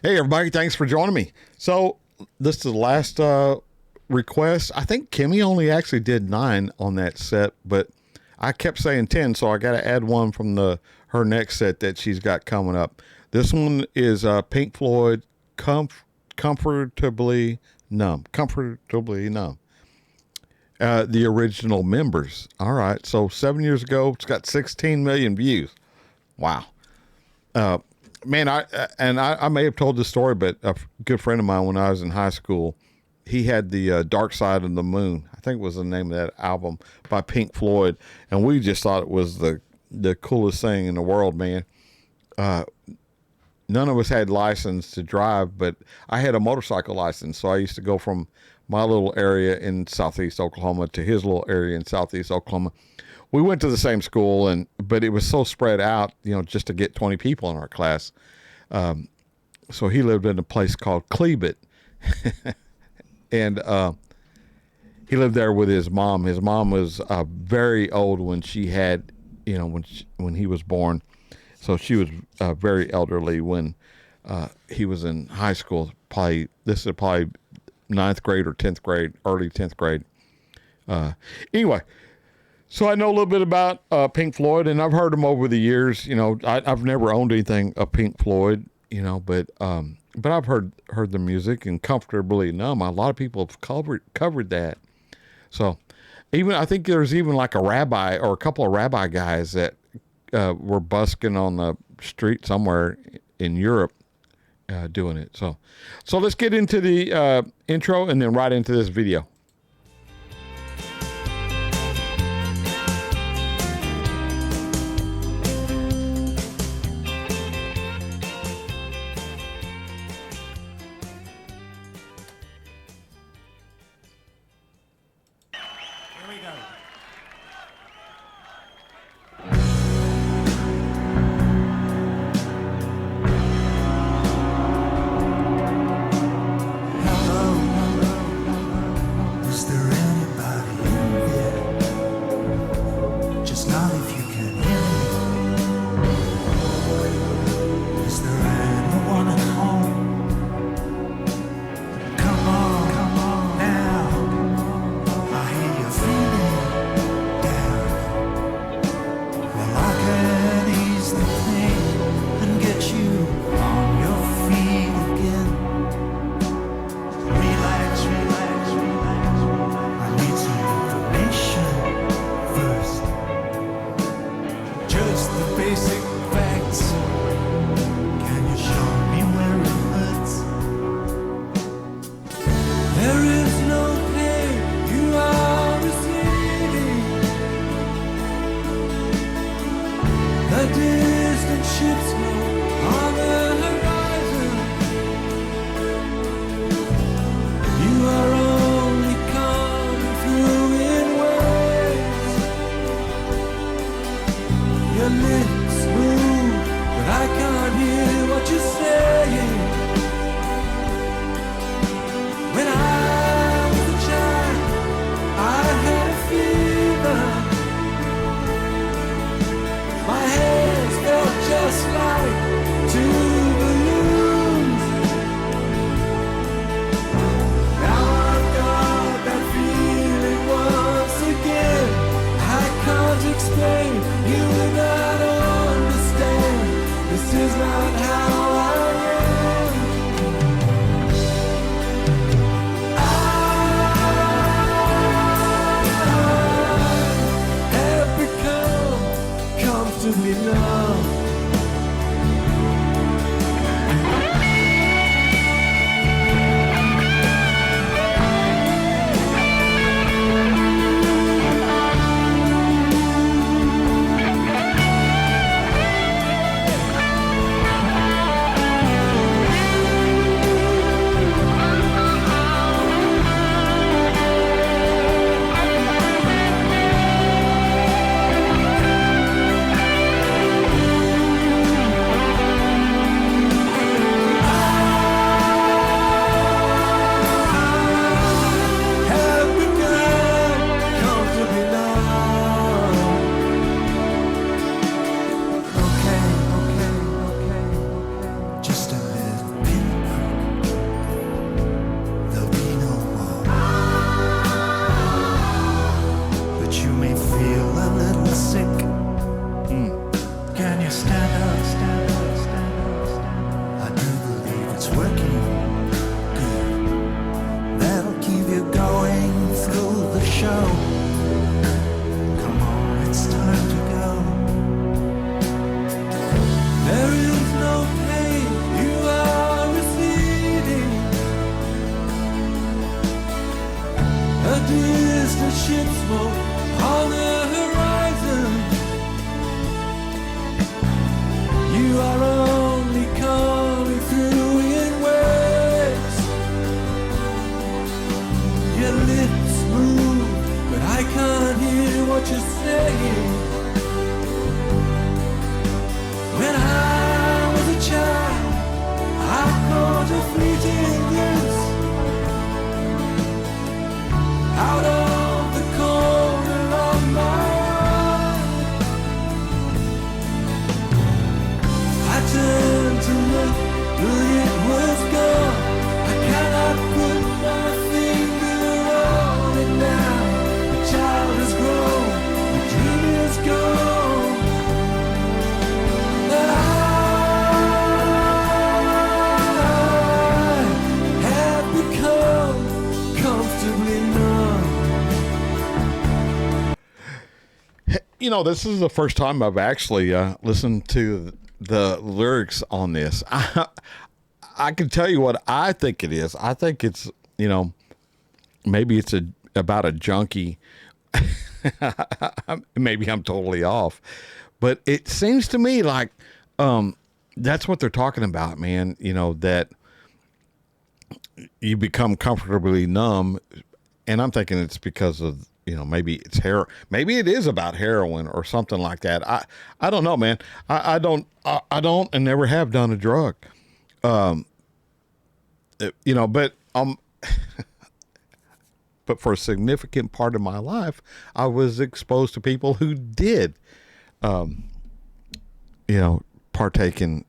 Hey, everybody. Thanks for joining me. So this is the last request. I think Kimmy only actually did 9 on that set, but I kept saying 10, so I got to add one from her next set that she's got coming up. This one is Pink Floyd, Comfortably Numb. Comfortably Numb. The original members. All right. So 7 years ago, it's got 16 million views. Wow. Man, I may have told this story, but a good friend of mine when I was in high school, he had the Dark Side of the Moon. I think was the name of that album by Pink Floyd, and we just thought it was the coolest thing in the world, man. None of us had license to drive, but I had a motorcycle license, so I used to go from my little area in southeast Oklahoma to his little area in southeast Oklahoma. We went to the same school, but it was so spread out, just to get 20 people in our class. So he lived in a place called Cleveland, and he lived there with his mom. His mom was very old when she had, when he was born. So she was very elderly when he was in high school. This is probably 9th grade or 10th grade, early 10th grade. Anyway. So I know a little bit about Pink Floyd, and I've heard them over the years. I've never owned anything of Pink Floyd, but I've heard the music and Comfortably Numb. A lot of people have covered that. So I think there's even like a rabbi or a couple of rabbi guys that were busking on the street somewhere in Europe doing it. So let's get into the intro and then right into this video. Come on now. I hear you feeling. it's working good. That'll keep you going through the show. Come on, it's time to go. There is no pain you are receding. A distant ship smoke on the horizon. You are only coming through in waves. Your lips move, but I can't hear what you're saying. When I was a child, I caught a fleeting glimpse out of the corner of my eye. I turned to look, but it was gone. I cannot put my finger on it now. The child has grown, the dream is gone. But I have become comfortably numb. You know, this is the first time I've actually listened to the lyrics on this. I can tell you what I think it is. I think it's, you know, maybe it's about a junkie. Maybe I'm totally off, but it seems to me like that's what they're talking about, man. You know, that you become comfortably numb, and I'm thinking it's because of, you know, maybe it's maybe it is about heroin or something like that. I don't know, man. I don't and never have done a drug. You know, but but for a significant part of my life, I was exposed to people who did, you know, partake in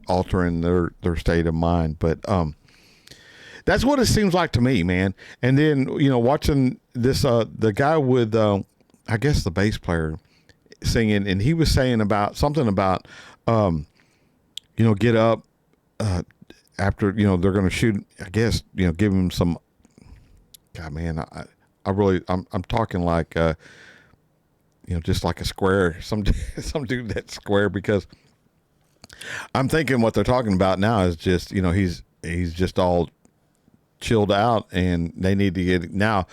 altering their state of mind. But that's what it seems like to me, man. And then, you know, watching this, the guy with, I guess the bass player singing, and he was saying about something about, you know, get up after, you know, they're going to shoot, I guess, you know, give him some, God, man, I'm talking like, you know, just like a square, some dude that's square, because I'm thinking what they're talking about now is just, you know, he's just all chilled out, and they need to get now,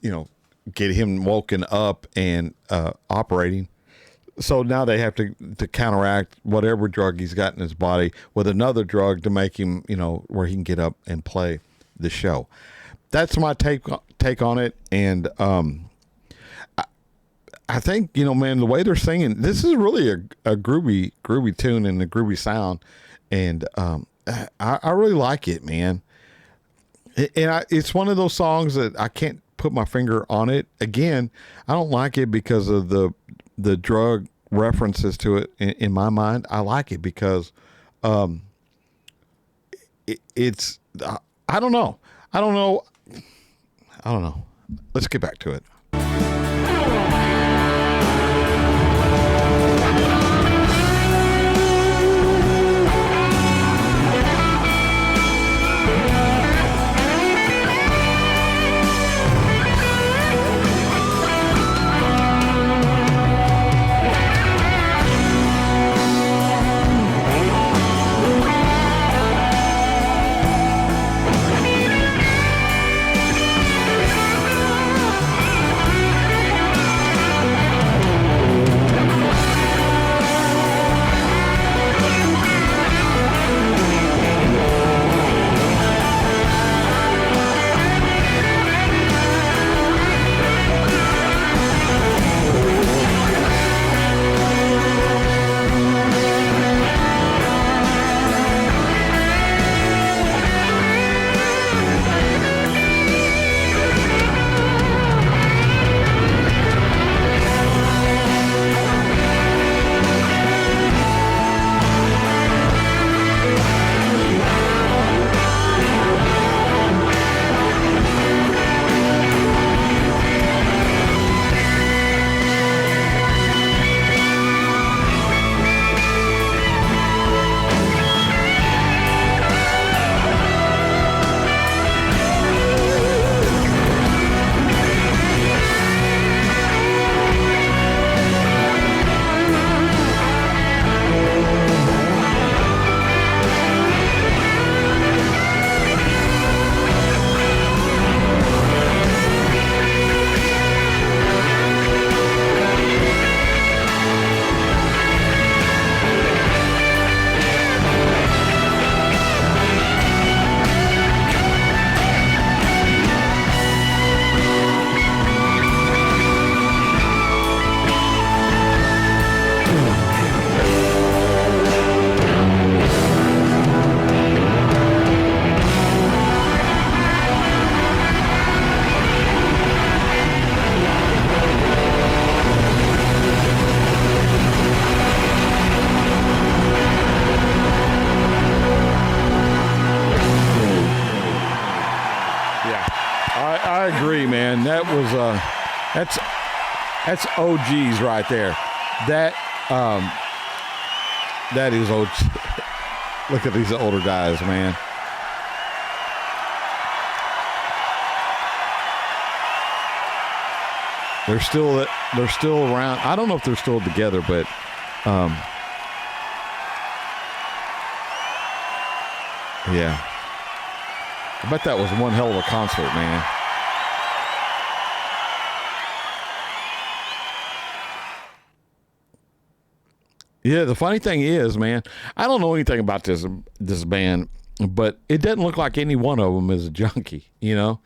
you know, get him woken up and operating. So now they have to counteract whatever drug he's got in his body with another drug to make him, you know, where he can get up and play the show. That's my take on it. And I think, you know, man, the way they're singing, this is really a groovy tune and a groovy sound. And I really like it, man. And it's one of those songs that I can't put my finger on it. Again, I don't like it because of the drug references to it. In my mind, I like it because it's I don't know. Let's get back to it. man. That was that's OGs right there. That is OG. Look at these older guys, man. They're still around. I don't know if they're still together, but yeah. I bet that was one hell of a concert, man. Yeah, the funny thing is, man, I don't know anything about this band, but it doesn't look like any one of them is a junkie, you know?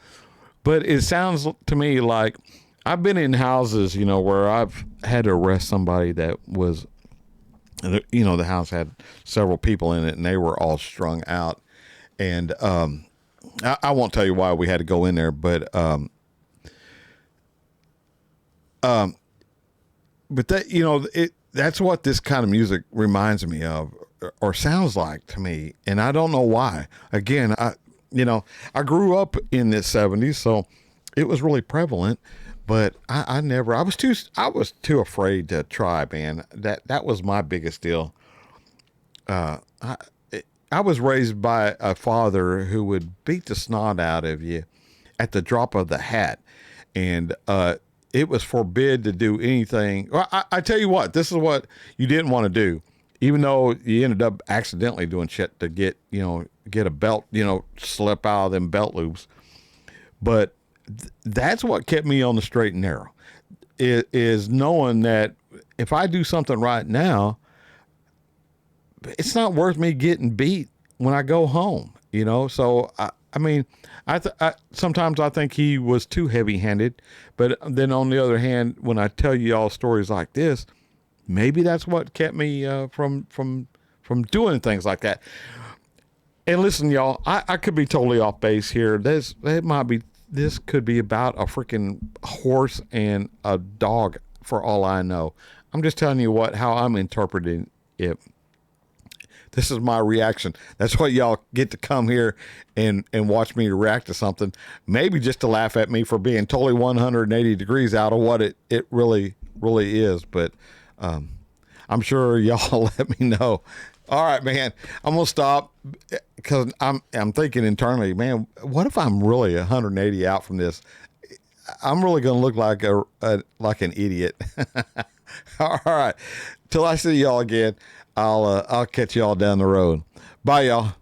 But it sounds to me like I've been in houses, you know, where I've had to arrest somebody that was, you know, the house had several people in it and they were all strung out. And I won't tell you why we had to go in there, but that, you know, that's what this kind of music reminds me of or sounds like to me. And I don't know why. Again, I grew up in the 70s, so it was really prevalent, but I was too afraid to try, man. That was my biggest deal. I was raised by a father who would beat the snot out of you at the drop of the hat. And, it was forbid to do anything. Well, I tell you what, this is what you didn't want to do, even though you ended up accidentally doing shit to get a belt, slip out of them belt loops. But that's what kept me on the straight and narrow, is knowing that if I do something right now, it's not worth me getting beat when I go home, you know? So I mean, sometimes I think he was too heavy-handed, but then on the other hand, when I tell you all stories like this, maybe that's what kept me from doing things like that. And listen, y'all, I could be totally off base here. This could be about a freaking horse and a dog for all I know. I'm just telling you how I'm interpreting it. This is my reaction. That's why y'all get to come here and watch me react to something. Maybe just to laugh at me for being totally 180 degrees out of what it really is. But I'm sure y'all let me know. All right, man. I'm gonna stop because I'm thinking internally, man. What if I'm really 180 out from this? I'm really gonna look like like an idiot. All right. Till I see y'all again. I'll catch y'all down the road. Bye, y'all.